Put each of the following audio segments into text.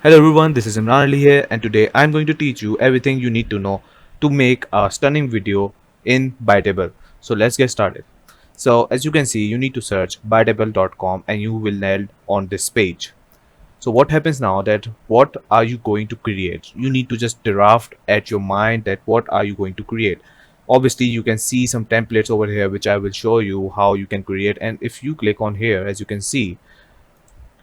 Hello everyone, this is Imran Ali here, and today I'm going to teach you everything you need to know to make a stunning video in Biteable. So let's get started. So as you can see, you need to search bytable.com and you will land on this page. So what happens now that what are you going to create? You need to just draft at your mind that what are you going to create. Obviously you can see some templates over here which I will show you how you can create, and if you click on here, as you can see,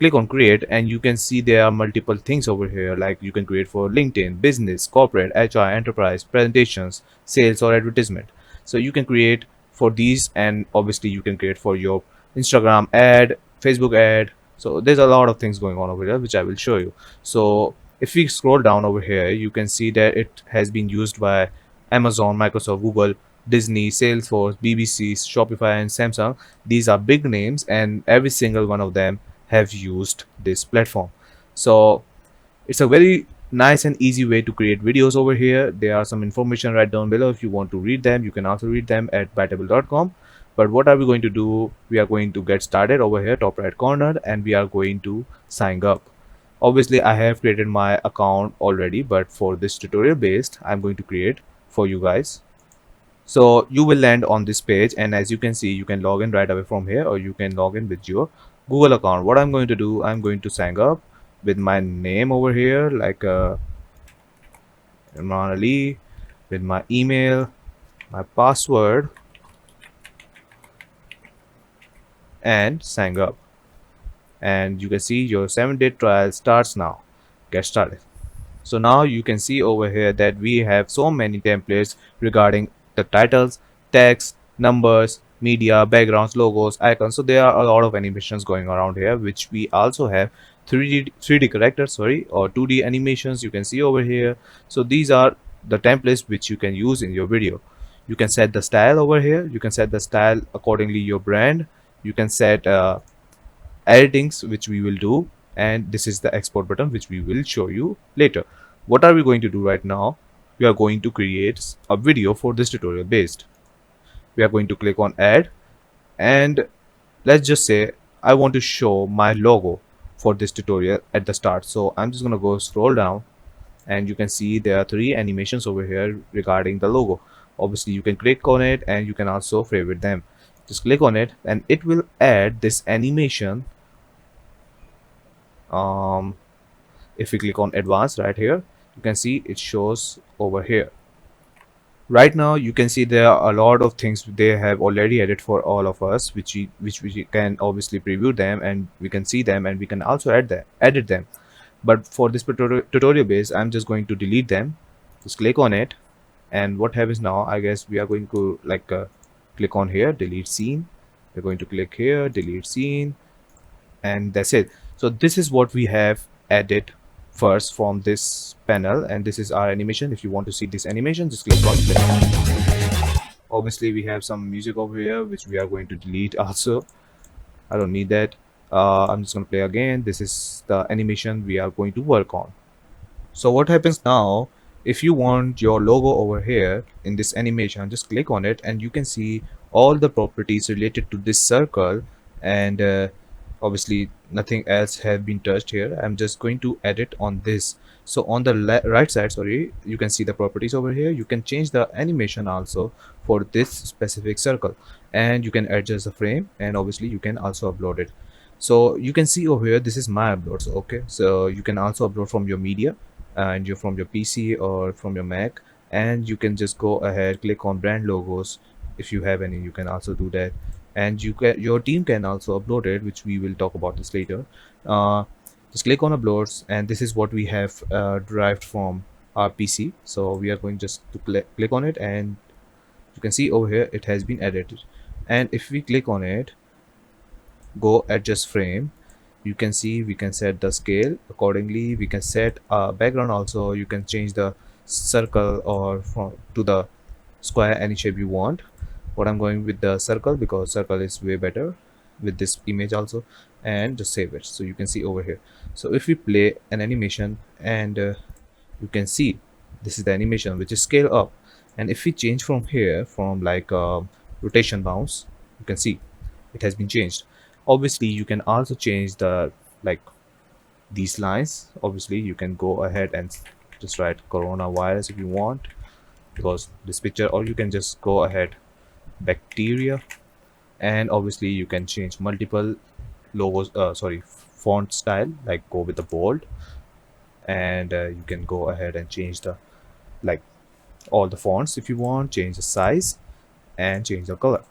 click on create and you can see there are multiple things over here, like you can create for LinkedIn, business, corporate, HR, enterprise, presentations, sales, or advertisement. So you can create for these, and obviously you can create for your Instagram ad, Facebook ad. So there's a lot of things going on over here which I will show you. So if we scroll down over here, you can see that it has been used by Amazon, Microsoft, Google, Disney, Salesforce, BBC, Shopify, and Samsung. These are big names, and every single one of them have used this platform. So it's a very nice and easy way to create videos over here. There are some information right down below. If you want to read them, you can also read them at bytable.com. But what are we going to do? We are going to get started over here, top right corner, and we are going to sign up. Obviously I have created my account already, but for this tutorial based, I'm going to create for you guys. So you will land on this page, and as you can see, you can log in right away from here, or you can log in with your Google account. What I'm going to do, I'm going to sign up with my name over here, like Imran Ali, with my email, my password, and sign up. And you can see your 7-day trial starts now. Get started. So now you can see over here that we have so many templates regarding the titles, text, numbers, media, backgrounds, logos, icons. So there are a lot of animations going around here, which we also have 3D characters, sorry, or 2D animations you can see over here. So these are the templates which you can use in your video. You can set the style over here. You can set the style accordingly your brand. You can set editings which we will do, and this is the export button which we will show you later. What are we going to do right now? We are going to create a video for this tutorial based. We are going to click on add, and let's just say I want to show my logo for this tutorial at the start. So I'm just going to go scroll down, and you can see there are 3 animations over here regarding the logo. Obviously you can click on it and you can also favorite them. Just click on it and it will add this animation. um if we click on advanced right here, you can see it shows over here. Right now you can see there are a lot of things they have already added for all of us, which we can obviously preview them and we can see them, and we can also edit them. But for this tutorial base, I'm just going to delete them. Just click on it, and what happens now, I guess we are going to click on here, delete scene. We're going to click here, delete scene, and that's it. So this is what we have added first from this panel, and this is our animation. If you want to see this animation, just click on play. Obviously we have some music over here which we are going to delete also. I don't need that. I'm just going to play again. This is the animation we are going to work on. So what happens now, if you want your logo over here in this animation, just click on it and you can see all the properties related to this circle, and obviously nothing else have been touched here. I'm just going to edit on this. So on the right side, sorry, you can see the properties over here. You can change the animation also for this specific circle, and you can adjust the frame, and obviously you can also upload it. So you can see over here, this is my uploads. Okay, so you can also upload from your media, and you're from your PC or from your Mac, and you can just go ahead, click on brand logos. If you have any, you can also do that, and your team can also upload it, which we will talk about this later. uh, just click on uploads, and this is what we have derived from our PC. So we are going just to click on it, and you can see over here it has been edited. And if we click on it, go adjust frame, you can see we can set the scale accordingly. We can set a background also. You can change the circle or from to the square, any shape you want. But I'm going with the circle because circle is way better with this image also. And just save it. So you can see over here. So if we play an animation, and you can see this is the animation which is scale up. And if we change from here, from rotation bounce, you can see it has been changed. Obviously you can also change the like these lines. Obviously you can go ahead and just write coronavirus if you want, because this picture, or you can just go ahead bacteria. And obviously you can change multiple logos, sorry, font style, like go with the bold. And you can go ahead and change the, like, all the fonts if you want, change the size and change the color.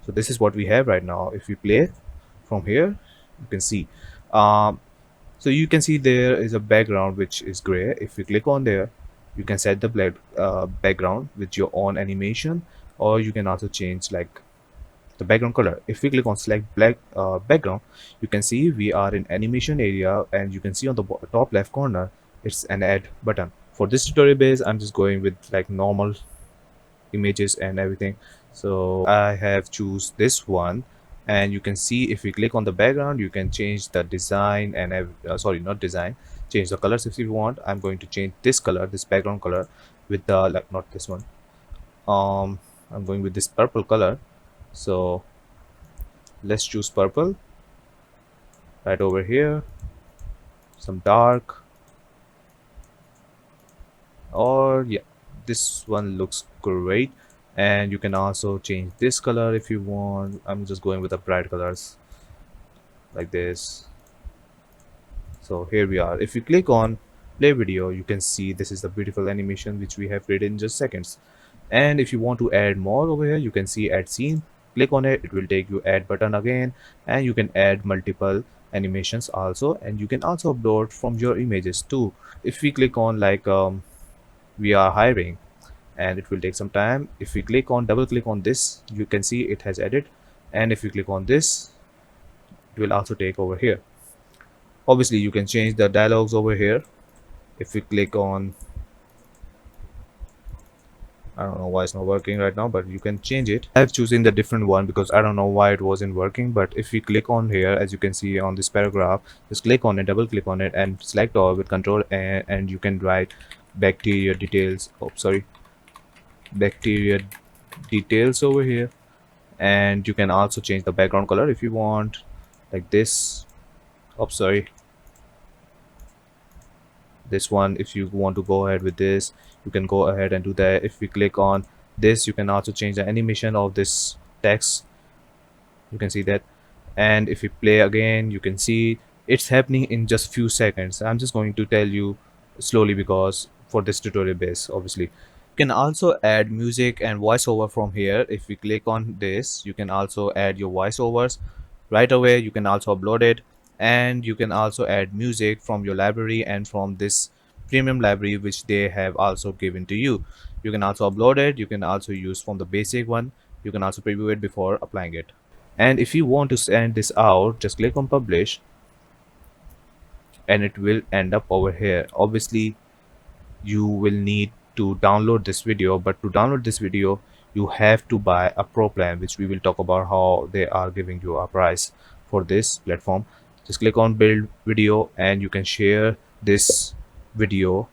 So this is what we have right now. If we play from here, you can see, um, so you can see there is a background which is gray. If you click on there, you can set the background with your own animation, or you can also change like the background color. If we click on select black background, you can see we are in animation area, and you can see on the top left corner it's an add button. For this tutorial base, I'm just going with like normal images and everything. So I have choose this one, and you can see if we click on the background, you can change the design and sorry, not design, change the colors if you want. I'm going to change this color, this background color, with the, like, not this one, I'm going with this purple color. So let's choose purple right over here, some dark, or yeah, this one looks great. And you can also change this color if you want. I'm just going with the bright colors like this. So here we are. If you click on play video, you can see this is the beautiful animation which we have created in just seconds. And if you want to add more over here, you can see add scene. Click on it, it will take you add button again, and you can add multiple animations also. And you can also upload from your images too. If we click on like we are hiring, and it will take some time. If we click on, double click on this, you can see it has added. And if you click on this, it will also take over here. Obviously you can change the dialogues over here. If we click on, I don't know why it's not working right now, but you can change it. I've chosen the different one because I don't know why it wasn't working. But if we click on here, as you can see on this paragraph, just click on it, double click on it, and select all with control, and you can write bacteria details, oh sorry, bacteria details over here. And you can also change the background color if you want, like this, oh sorry, this one. If you want to go ahead with this, you can go ahead and do that. If we click on this, you can also change the animation of this text, you can see that. And if we play again, you can see it's happening in just few seconds. I'm just going to tell you slowly because for this tutorial base, obviously you can also add music and voiceover from here. If we click on this, you can also add your voiceovers right away. You can also upload it, and you can also add music from your library and from this premium library which they have also given to you. You can also upload it, you can also use from the basic one, you can also preview it before applying it. And if you want to send this out, just click on publish, and it will end up over here. Obviously you will need to download this video, but to download this video you have to buy a pro plan, which we will talk about how they are giving you a price for this platform. Just click on build video, and you can share this video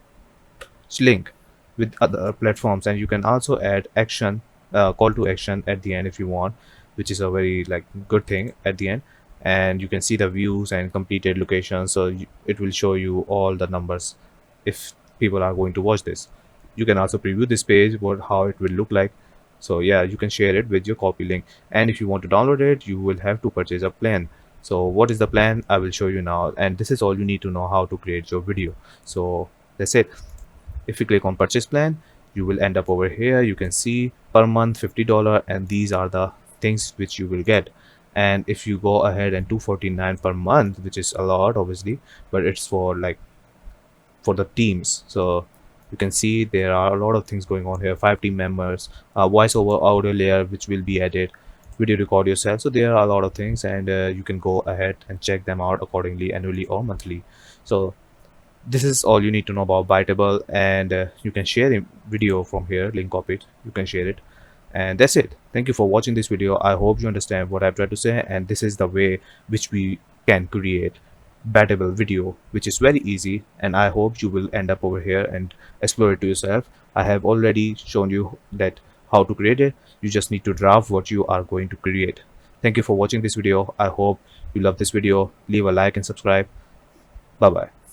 link with other platforms. And you can also add action, call to action at the end if you want, which is a very like good thing at the end. And you can see the views and completed locations, so it will show you all the numbers if people are going to watch this. You can also preview this page, what how it will look like. So yeah, you can share it with your copy link. And if you want to download it, you will have to purchase a plan. So what is the plan, I will show you now. And this is all you need to know how to create your video. So that's it. If you click on purchase plan, you will end up over here. You can see per month $50, and these are the things which you will get. And if you go ahead and 249 per month, which is a lot obviously, but it's for like for the teams. So you can see there are a lot of things going on here. 5 team members, voice over audio layer which will be added, video record yourself. So there are a lot of things, and you can go ahead and check them out accordingly, annually or monthly. So this is all you need to know about Biteable. And you can share the video from here, link copy it, you can share it. And that's it. Thank you for watching this video. I hope you understand what I've tried to say, and this is the way which we can create Biteable video, which is very easy. And I hope you will end up over here and explore it to yourself. I have already shown you that how to create it. You just need to draft what you are going to create. Thank you for watching this video. I hope you love this video. Leave a like and subscribe. Bye bye.